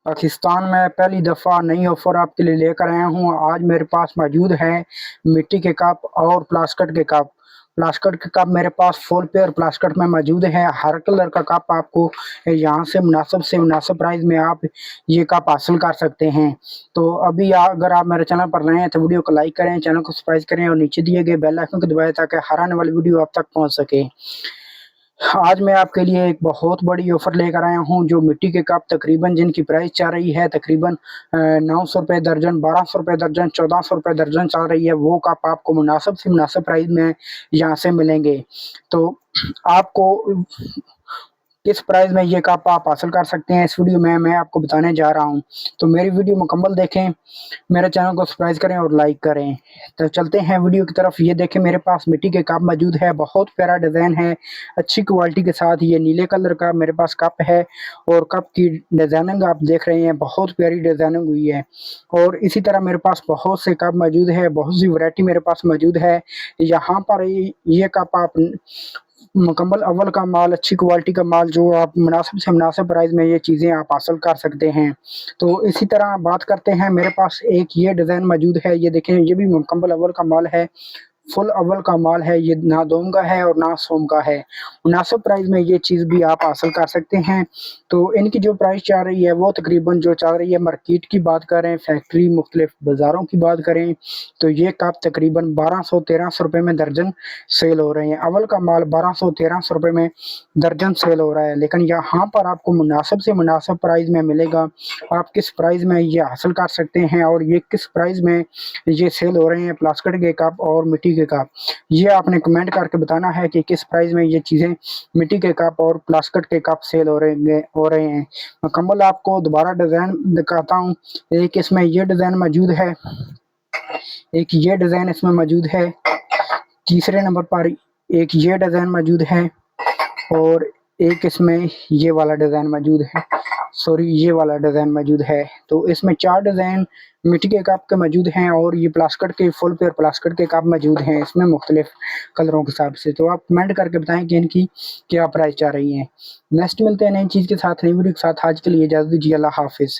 पाकिस्तान में पहली दफ़ा नई ऑफ़र आपके लिए लेकर आया हूँ। आज मेरे पास मौजूद है मिट्टी के कप और प्लास्टिक के कप। प्लास्टिक के कप मेरे पास फुल पेयर प्लास्टिक में मौजूद है। हर कलर का कप आपको यहाँ से मुनासिब प्राइस में आप ये कप हासिल कर सकते हैं। तो अभी अगर आप मेरे चैनल पर नए हैं तो वीडियो को लाइक करें, चैनल को सब्सक्राइब करें और नीचे दिए गए बेल आइकन को दबाएं ताकि हर आने वाली वीडियो आप तक पहुँच सके। आज मैं आपके लिए एक बहुत बड़ी ऑफ़र लेकर आया हूँ, जो मिट्टी के कप तकरीबन जिनकी प्राइस चल रही है तकरीबन 900 रुपए दर्जन, 1200 रुपए दर्जन, 1400 रुपए दर्जन चल रही है। वो कप आपको मुनासिब से मुनासिब प्राइस में यहाँ से मिलेंगे। तो आपको किस प्राइस में ये कप आप हासिल कर सकते हैं, इस वीडियो में मैं आपको बताने जा रहा हूँ। तो मेरी वीडियो मुकम्मल देखें, मेरे चैनल को सब्सक्राइब करें और लाइक करें। तो चलते हैं वीडियो की तरफ। ये देखें, मेरे पास मिट्टी के कप मौजूद है, बहुत प्यारा डिज़ाइन है, अच्छी क्वालिटी के साथ ये नीले कलर का मेरे पास कप है और कप की डिज़ाइनिंग आप देख रहे हैं, बहुत प्यारी डिज़ाइनिंग हुई है। और इसी तरह मेरे पास बहुत से कप मौजूद है, बहुत सी वैरायटी मेरे पास मौजूद है। यहाँ पर ये कप आप मुकम्मल अव्वल का माल, अच्छी क्वालिटी का माल, जो आप मुनासिब से मुनासिब प्राइस में ये चीज़ें आप हासिल कर सकते हैं। तो इसी तरह बात करते हैं, मेरे पास एक ये डिज़ाइन मौजूद है, ये देखें, ये भी मुकम्मल अव्वल का माल है, फुल अव्वल का माल है। ये ना दोम का है और ना सोम का है। मुनासिब प्राइस में ये चीज़ भी आप हासिल कर सकते हैं। तो इनकी जो प्राइस चल रही है वो तकरीबन जो चल रही है, मार्केट की बात करें, फैक्ट्री मुख्तलिफ बाज़ारों की बात करें, तो ये कप तकरीबन 1200-1300 रुपए में दर्जन सेल हो रहे हैं। अव्वल का माल 1200-1300 रुपए में दर्जन सेल हो रहा है, लेकिन यहाँ पर आपको मुनासिब से मुनासिब प्राइस में मिलेगा। आप किस प्राइस में ये हासिल कर सकते हैं और ये किस प्राइस में ये सेल हो रहे हैं, प्लास्टिक के कप और मिट्टी के कप, ये आपने कमेंट करके बताना है कि किस प्राइस में ये चीज़ें, मिट्टी के कप और प्लास्टिक के कप सेल हो रहे हैं। मुकम्मल आपको दोबारा डिज़ाइन दिखाता हूँ। एक इसमें ये डिज़ाइन मौजूद है, एक ये डिज़ाइन इसमें मौजूद है, तीसरे नंबर पर एक ये डिज़ाइन मौजूद है और एक इसमें ये वाला डिज़ाइन मौजूद है, सॉरी ये वाला डिज़ाइन मौजूद है। तो इसमें 4 डिज़ाइन मिट्टी के कप के मौजूद हैं और ये प्लास्टिक के फुल पेयर प्लास्टिक के कप मौजूद हैं, इसमें मुख्तलिफ कलरों के हिसाब से। तो आप कमेंट करके बताएँ कि इनकी क्या प्राइस चल रही है। नेक्स्ट मिलते हैं नई चीज़ के साथ, नई वीडियो के साथ। आज के लिए इजाज़त दीजिए। अल्लाह हाफ़िज़।